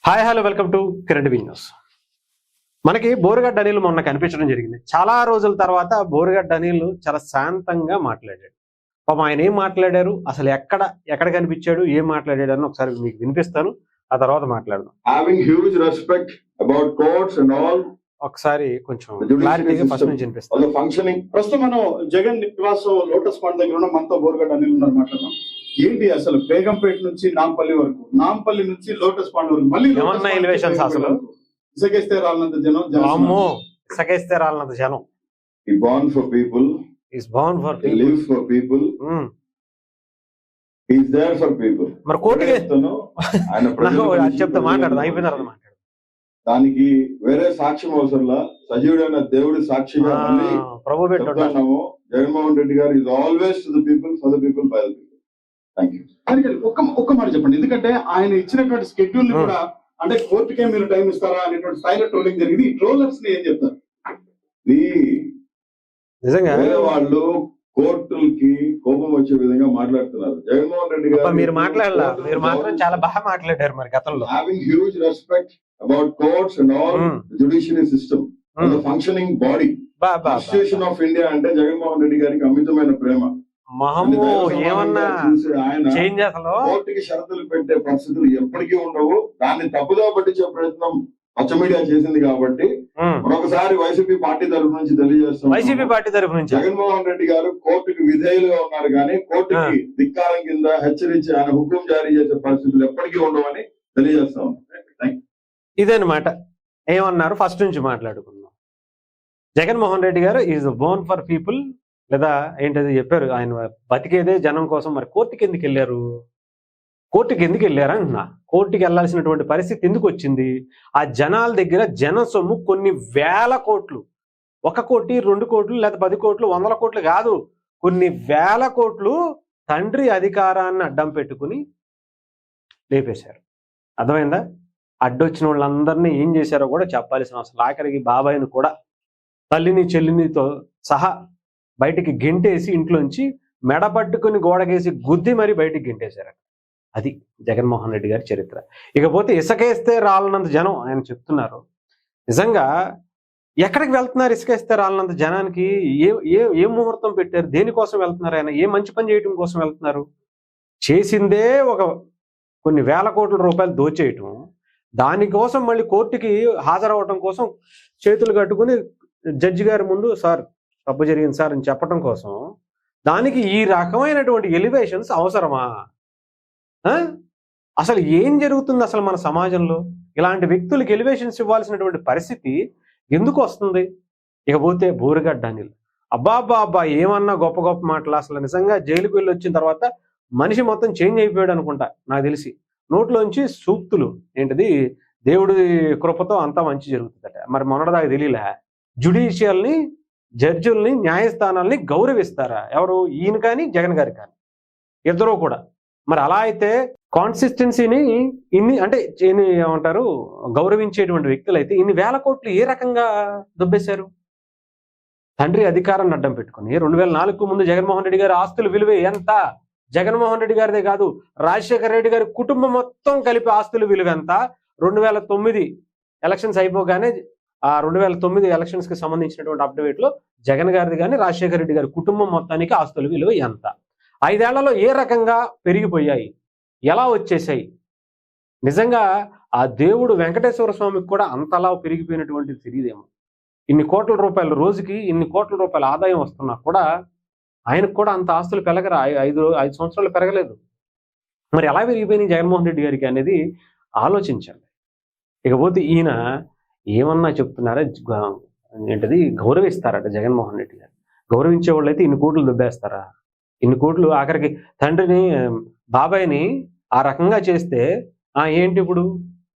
Hi hello welcome to Kiran TV news. మనకి బోరుగడ్డ అనిల్ మొన్న కనిపించడం జరిగింది. చాలా రోజుల తర్వాత బోరుగడ్డ అనిల్ చాలా శాంతంగా మాట్లాడాడు. పాపం ఆయన ఏం మాట్లాడారు, అసలు ఎక్కడ కనిపించాడు, ఏం మాట్లాడాడు అని ఒకసారి మీకు వినిపిస్తాను, ఆ తర్వాత మాట్లాడదాం. Having huge respect about courts and all. ఒకసారి కొంచెం క్లారిటీగా ఫస్ట్ నుంచి వినిపిస్తాను. ఫంక్షనింగ్ ప్రస్తుతం మనం జగన్ నివాసం లోటస్ పాండ్ దగ్గర ఉన్న మనతో బోరుగడ్డ అనిల్ ఉన్నారు, మాట్లాడదాం. ఏంటి అసలు బేగంపేట నుంచి నాంపల్లి వరకు, నాంపల్లి నుంచి లోటస్ పాండ్ వరకు, మళ్ళీ ఏమన్నా ఎలివేషన్స్ అసలు ఇసకేస్తే రాలనంత జనం. అమ్మో, ఇసకేస్తే రాలనంత జనం. He born for people. He's born for He people. lives for people. He's there for people. మరి కోర్టుకి ఆయన అది చెప్తే మాట్లాడదు, అయిపోయిన తర్వాత మాట్లాడదు. దానికి వేరే సాక్ష్యం అవసరంలా, సజీవుడైన దేవుడి సాక్షిగా మళ్ళీ ప్రభు చెప్తున్నాము. జగన్మోహన్ రెడ్డి గారు is always to the people, for the people, by the people. Thank you. ఒక్క మాట చెప్పండి, ఎందుకంటే ఆయన ఇచ్చినటువంటి స్కెడ్యూల్ ని కూడా, అంటే కోర్టుకే మీరు టైం ఇస్తారా అనేటువంటి స్థాయిలో ట్రోలింగ్ జరిగింది. ఈ ట్రోలర్స్ ని ఏం చెప్తారు? నిజంగా వేరే వాళ్ళు కోర్టులకి కోపం వచ్చే విధంగా మాట్లాడుతున్నారు. జగన్మోహన్ రెడ్డి గారు మీరు మాట్లాడాల, మీరు మాత్రం చాలా బాగా మాట్లాడారు. మరి గతంలో having huge respect about courts and all judiciary system, the functioning body, constitution of India అంటే జగన్మోహన్ రెడ్డి గారికి అమితమైన ప్రేమ. మహమ్మో ఏమన్నా ఆయన చేంజ్ అసలు కోర్టుకి షరతులు పెట్టే పరిస్థితులు ఎప్పటికీ ఉండవు. దాన్ని తప్పుదో పట్టించే ప్రయత్నం పచ్చ మీడియా చేసింది కాబట్టి మరొకసారి వైసీపీ పార్టీ తరఫు నుంచి తెలియజేస్తాం. వైసీపీ పార్టీ తరఫు నుంచి జగన్మోహన్ రెడ్డి గారు కోర్టుకి విధేయులుగా ఉన్నారు, కానీ కోర్టుకి ధిక్కారం కింద హెచ్చరించి ఆయన హుకుం జారీ చేసే పరిస్థితులు ఎప్పటికీ ఉండవని తెలియజేస్తాం. ఇదన్నమాట. ఏమన్నారు ఫస్ట్ నుంచి మాట్లాడుకుందాం. జగన్మోహన్ రెడ్డి గారు ఈజ్ బోర్న్ ఫర్ పీపుల్, లేదా ఏంటది చెప్పారు, ఆయన బతికేదే జనం కోసం. మరి కోర్టుకి ఎందుకు వెళ్ళారు? కోర్టుకి ఎందుకు వెళ్ళారా అంటున్నా. కోర్టుకి వెళ్ళాల్సినటువంటి పరిస్థితి ఎందుకు వచ్చింది? ఆ జనాల దగ్గర జన సొమ్ము కొన్ని వేల కోట్లు, 1 కోటి 2 కోట్లు లేదా 10 కోట్లు 100 కోట్లు కాదు, కొన్ని వేల కోట్లు తండ్రి అధికారాన్ని అడ్డం పెట్టుకుని లేపేశారు. అర్థమైందా? అడ్డొచ్చిన వాళ్ళందరినీ ఏం చేశారో కూడా చెప్పాల్సిన అవసరం. ఆఖరికి బాబాయిని కూడా తల్లిని చెల్లినితో సహా బయటికి గెంటేసి ఇంట్లోంచి మెడపట్టుకుని గోడకేసి గుద్ది మరీ బయటికి గెంటేశారు. అది జగన్మోహన్ రెడ్డి గారి చరిత్ర. ఇకపోతే ఇసుకేస్తే రాలనంత జనం ఆయన చెప్తున్నారు. నిజంగా ఎక్కడికి వెళ్తున్నారు? ఇసుకేస్తే రాలనంత జనానికి ఏ ముహూర్తం పెట్టారు? దేనికోసం వెళ్తున్నారు? ఆయన ఏ మంచి పని చేయడం కోసం వెళ్తున్నారు? చేసిందే కొన్ని వేల కోట్ల రూపాయలు దోచేయటం, దానికోసం మళ్ళీ కోర్టుకి హాజరవటం కోసం చేతులు కట్టుకుని జడ్జి గారి ముందు సార్ తప్పు జరిగింది సార్ అని చెప్పడం కోసం, దానికి ఈ రకమైనటువంటి ఎలివేషన్స్ అవసరమా? అసలు ఏం జరుగుతుంది అసలు మన సమాజంలో? ఇలాంటి వ్యక్తులకు ఎలివేషన్స్ ఇవ్వాల్సినటువంటి పరిస్థితి ఎందుకు వస్తుంది? ఇకపోతే బోరుగడ్డ అనిల్, అబ్బా ఏమన్నా గొప్ప గొప్ప మాటలు. అసలు నిజంగా జైలుకు వెళ్ళి వచ్చిన తర్వాత మనిషి మొత్తం చేంజ్ అయిపోయాడు అనుకుంటా నాకు తెలిసి. నోట్లోంచి సూక్తులు, ఏంటిది దేవుడి కృపతో అంతా మంచి జరుగుతుందట. మరి మొన్నటిదాకా తెలియలే. జ్యుడిషియల్ని, జడ్జుల్ని, న్యాయస్థానాల్ని గౌరవిస్తారా ఎవరు? ఈయన కానీ జగన్ గారి కానీ, ఇద్దరూ కూడా. మరి అలా అయితే కాన్సిస్టెన్సీని అంటే ఏమంటారు, గౌరవించేటువంటి వ్యక్తులు అయితే ఇన్ని వేల కోట్లు ఏ రకంగా దుబ్బేశారు? తండ్రి అధికారాన్ని అడ్డం పెట్టుకుని 2004కు ముందు జగన్మోహన్ రెడ్డి గారి ఆస్తుల విలువ ఎంత? జగన్మోహన్ రెడ్డి గారిదే కాదు, రాజశేఖర రెడ్డి గారి కుటుంబం మొత్తం కలిపి ఆస్తుల విలువ ఎంత? 2009 ఎలక్షన్స్ అయిపోగానే ఆ 2009 ఎలక్షన్స్ కి సంబంధించినటువంటి అప్డేట్ లో జగన్ గారిది కానీ రాజశేఖర రెడ్డి గారి కుటుంబం మొత్తానికి ఆస్తుల విలువ ఎంత? 5 ఏళ్లలో ఏ రకంగా పెరిగిపోయాయి, ఎలా వచ్చేసాయి? నిజంగా ఆ దేవుడు వెంకటేశ్వర స్వామికి కూడా అంతలా పెరిగిపోయినటువంటిది తెలియదేమో. ఇన్ని కోట్ల రూపాయలు రోజుకి, ఇన్ని కోట్ల రూపాయల ఆదాయం వస్తున్నా కూడా ఆయనకు కూడా అంత ఆస్తులు పెరగరా? 5 సంవత్సరాలు పెరగలేదు. మరి ఎలా పెరిగిపోయినాయి జగన్మోహన్ రెడ్డి గారికి అనేది ఆలోచించండి. ఇకపోతే ఈయన ఏమన్నా చెప్తున్నారా, ఏంటది గౌరవిస్తారట జగన్మోహన్ రెడ్డి గారు. గౌరవించే వాళ్ళు అయితే ఇన్ని కోట్లు దుబ్బేస్తారా? ఇన్ని కోట్లు ఆఖరికి తండ్రిని, బాబాయిని ఆ రకంగా చేస్తే ఏంటి ఇప్పుడు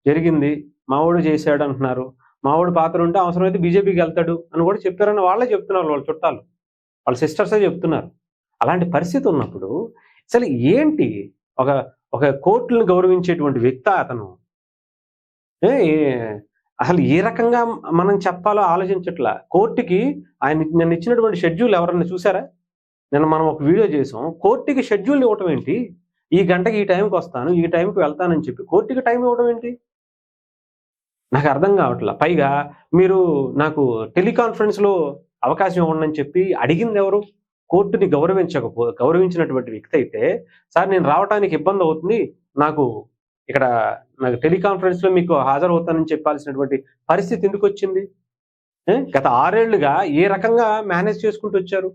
జరిగింది? మావాడు చేశాడు అంటున్నారు. మావాడు పాత్ర ఉంటే అవసరమైతే బీజేపీకి వెళ్తాడు అని కూడా చెప్పారని వాళ్ళే చెప్తున్నారు, వాళ్ళ చుట్టాలు, వాళ్ళ సిస్టర్సే చెప్తున్నారు. అలాంటి పరిస్థితి ఉన్నప్పుడు అసలు ఏంటి ఒక కోర్టులను గౌరవించేటువంటి వ్యక్తి అతను? అసలు ఏ రకంగా మనం చెప్పాలో ఆలోచించట్లా. కోర్టుకి నిన్న ఇచ్చినటువంటి షెడ్యూల్ ఎవరన్నా చూసారా? నిన్న మనం ఒక వీడియో చేసాం. కోర్టుకి షెడ్యూల్ ఇవ్వటం ఏంటి? ఈ గంటకి ఈ టైంకి వస్తాను, ఈ టైంకి వెళ్తానని చెప్పి కోర్టుకి టైం ఇవ్వడం ఏంటి? నాకు అర్థం కావట్లా. పైగా మీరు నాకు టెలికాన్ఫరెన్స్లో అవకాశం ఇవ్వండి అని చెప్పి అడిగింది ఎవరు? కోర్టుని గౌరవించినటువంటి వ్యక్తి అయితే, సార్ నేను రావడానికి ఇబ్బంది అవుతుంది, నాకు ఇక్కడ నాకు టెలికాన్ఫరెన్స్లో మీకు హాజరవుతానని చెప్పాల్సినటువంటి పరిస్థితి ఎందుకు వచ్చింది? గత 6 ఏళ్లుగా ఏ రకంగా మేనేజ్ చేసుకుంటూ వచ్చారు?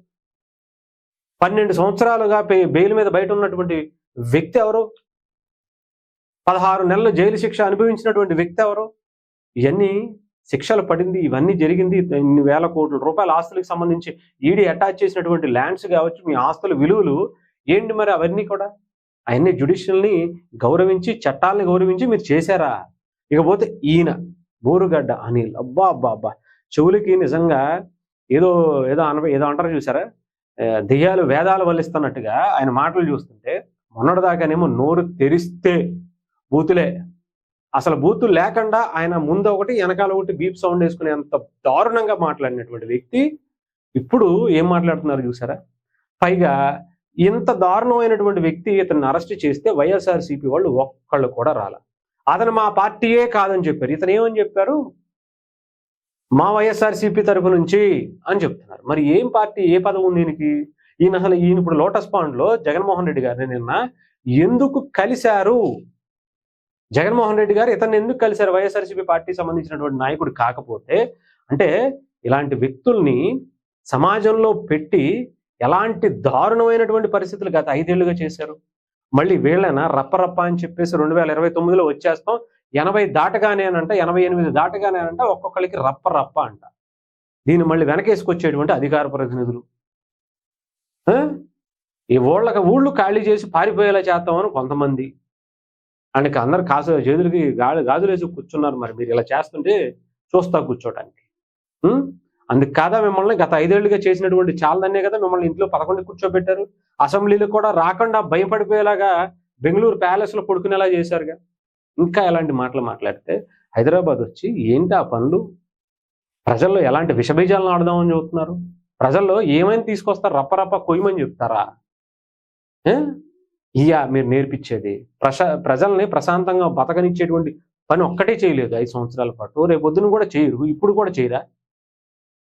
12 సంవత్సరాలుగా బెయిల్ మీద బయట ఉన్నటువంటి వ్యక్తి ఎవరు? 16 నెలలు జైలు శిక్ష అనుభవించినటువంటి వ్యక్తి ఎవరు? ఇవన్నీ శిక్షలు పడింది, ఇవన్నీ జరిగింది. ఇన్ని వేల కోట్ల రూపాయల ఆస్తులకు సంబంధించి ఈడీ అటాచ్ చేసినటువంటి ల్యాండ్స్ కావచ్చు, మీ ఆస్తుల విలువలు ఏంటి మరి అవన్నీ కూడా? అవన్నీ జ్యుడిషియల్ని గౌరవించి, చట్టాలని గౌరవించి మీరు చేశారా? ఇకపోతే ఈయన బోరుగడ్డ అనిల్, అబ్బా అబ్బా అబ్బా, చెవులకి నిజంగా ఏదో ఏదో ఏదో అంటారు చూసారా, దెయ్యాలు వేదాలు వల్లిస్తున్నట్టుగా ఆయన మాటలు చూస్తుంటే, మొన్నటిదాకానేమో నోరు తెరిస్తే బూతులే, అసలు బూతులు లేకుండా ఆయన ముందు ఒకటి వెనకాల ఒకటి బీప్ సౌండ్ వేసుకునే అంత దారుణంగా మాట్లాడినటువంటి వ్యక్తి ఇప్పుడు ఏం మాట్లాడుతున్నారు చూసారా? పైగా ఇంత దారుణమైనటువంటి వ్యక్తి ఇతన్ని అరెస్ట్ చేస్తే వైఎస్ఆర్సీపీ వాళ్ళు ఒక్కళ్ళు కూడా రాల. అతను మా పార్టీయే కాదని చెప్పారు. ఇతను ఏమని చెప్పారు? మా వైఎస్ఆర్సీపీ తరపు నుంచి అని చెప్తున్నారు. మరి ఏం పార్టీ, ఏ పదవి ఉంది ఈయనకి? ఈయన ఇప్పుడు లోటస్ పాండ్లో జగన్మోహన్ రెడ్డి గారిని నిన్న ఎందుకు కలిశారు? జగన్మోహన్ రెడ్డి గారు ఇతన్ని ఎందుకు కలిశారు? వైఎస్ఆర్సీపీ పార్టీ సంబంధించినటువంటి నాయకుడు కాకపోతే. అంటే ఇలాంటి వ్యక్తుల్ని సమాజంలో పెట్టి ఎలాంటి దారుణమైనటువంటి పరిస్థితులు గత 5 ఏళ్లుగా చేశారు. మళ్ళీ వీళ్ళన రప్పరప్ప అని చెప్పేసి 2029లో వచ్చేస్తాం, 80 దాటగానేనంట, 88 దాటగానేనంట, ఒక్కొక్కరికి రప్ప అంట. దీన్ని మళ్ళీ వెనకేసుకొచ్చేటువంటి అధికార ప్రతినిధులు ఈ ఊళ్ళు ఖాళీ చేసి పారిపోయేలా చేస్తామని కొంతమంది, ఆయనకి అందరు చేతులకి గాజులేసి కూర్చున్నారు. మరి మీరు ఇలా చేస్తుంటే చూస్తా కూర్చోటానికి. అందుకు కాదా మిమ్మల్ని గత 5 ఏళ్లుగా చేసినటువంటి చాలదన్నే కదా మిమ్మల్ని ఇంట్లో 11 కూర్చోబెట్టారు. అసెంబ్లీలో కూడా రాకుండా భయపడిపోయేలాగా బెంగళూరు ప్యాలెస్లో పడుకునేలా చేశారుగా. ఇంకా ఎలాంటి మాటలు మాట్లాడితే హైదరాబాద్ వచ్చి ఏంటి ఆ పనులు? ప్రజల్లో ఎలాంటి విషబీజాలను ఆడదామని చెబుతున్నారు? ప్రజల్లో ఏమైనా తీసుకొస్తారు? రప్పరప్ప కొయ్యమని చెప్తారా? మీరు నేర్పించేది ప్రజల్ని ప్రశాంతంగా బతకనిచ్చేటువంటి పని ఒక్కటే చేయలేదు 5 సంవత్సరాల పాటు. రేపొద్దున కూడా చేయరు, ఇప్పుడు కూడా చేయరా?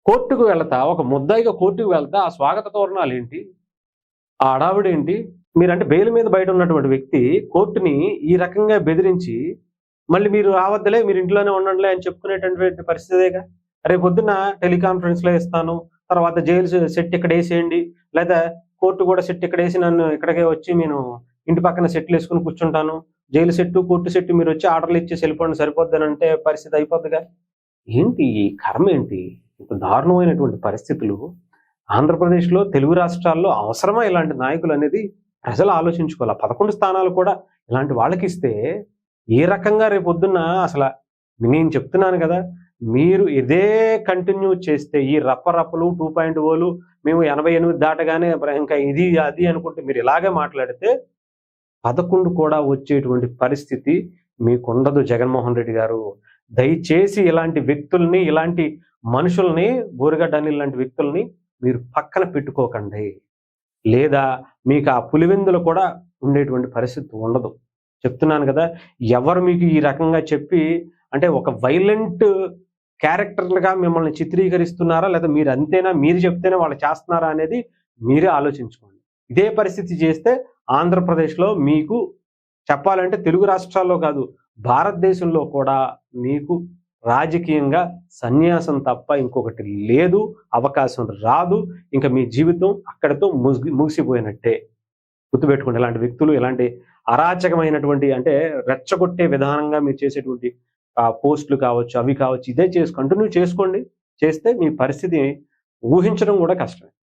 కోర్టుకు వెళ్తా, ఒక ముద్దాయిగా కోర్టుకు వెళ్తా, ఆ స్వాగత తోరణాలు ఏంటి, ఆ అడావిడేంటి? మీరంటే బెయిల్ మీద బయట ఉన్నటువంటి వ్యక్తి కోర్టుని ఈ రకంగా బెదిరించి మళ్ళీ మీరు రావద్దులే, మీరు ఇంట్లోనే ఉండండిలే అని చెప్పుకునేటటువంటి పరిస్థితేగా. రేపొద్దున టెలికాన్ఫరెన్స్లో ఇస్తాను, తర్వాత జైలు సెట్ ఇక్కడ వేసేయండి, లేదా కోర్టు కూడా సెట్ ఇక్కడ వేసి నన్ను ఇక్కడికే వచ్చి నేను ఇంటి పక్కన సెట్లు వేసుకుని కూర్చుంటాను, జైలు సెట్టు కోర్టు సెట్టు మీరు వచ్చి ఆర్డర్లు ఇచ్చేసి వెళ్ళిపోండి సరిపోద్దని అంటే పరిస్థితి అయిపోద్దిగా. ఏంటి ఈ కర్మ? ఏంటి ఇంత దారుణమైనటువంటి పరిస్థితులు? ఆంధ్రప్రదేశ్లో, తెలుగు రాష్ట్రాల్లో అవసరమా ఇలాంటి నాయకులు అనేది ప్రజలు ఆలోచించుకోవాలి. 11 స్థానాలు కూడా ఇలాంటి వాళ్ళకి ఇస్తే ఏ రకంగా రేపొద్దున్న అసలు నేను చెప్తున్నాను కదా, మీరు ఇదే కంటిన్యూ చేస్తే ఈ రప్పరప్పలు 2.0లు మేము 88 దాటగానే ఇంకా ఇది అది అనుకుంటే మీరు ఇలాగే మాట్లాడితే 11 కూడా వచ్చేటువంటి పరిస్థితి మీకుండదు జగన్మోహన్ రెడ్డి గారు. దయచేసి ఇలాంటి వ్యక్తుల్ని, ఇలాంటి మనుషుల్ని, బోరుగడ్డ అనిల్ లాంటి వ్యక్తుల్ని మీరు పక్కన పెట్టుకోకండి, లేదా మీకు ఆ పులివెందులు కూడా ఉండేటువంటి పరిస్థితి ఉండదు. చెప్తున్నాను కదా, ఎవరు మీకు ఈ రకంగా చెప్పి అంటే ఒక వైలెంట్ క్యారెక్టర్లుగా మిమ్మల్ని చిత్రీకరిస్తున్నారా, లేదా మీరు అంతేనా, మీరు చెప్తేనే వాళ్ళు చేస్తున్నారా అనేది మీరే ఆలోచించుకోండి. ఇదే పరిస్థితి చేస్తే ఆంధ్రప్రదేశ్లో మీకు చెప్పాలంటే తెలుగు రాష్ట్రాల్లో కాదు, భారతదేశంలో కూడా మీకు రాజకీయంగా సన్యాసం తప్ప ఇంకొకటి లేదు, అవకాశం రాదు. ఇంకా మీ జీవితం అక్కడితో ముగిసిపోయినట్టే. గుర్తుపెట్టుకోండి, ఇలాంటి వ్యక్తులు, ఇలాంటి అరాచకమైనటువంటి అంటే రెచ్చగొట్టే విధానంగా మీరు చేసేటువంటి పోస్టులు కావచ్చు, అవి కావచ్చు, ఇదే కంటిన్యూ చేసుకోండి. చేస్తే మీ పరిస్థితి ఊహించడం కూడా కష్టమే.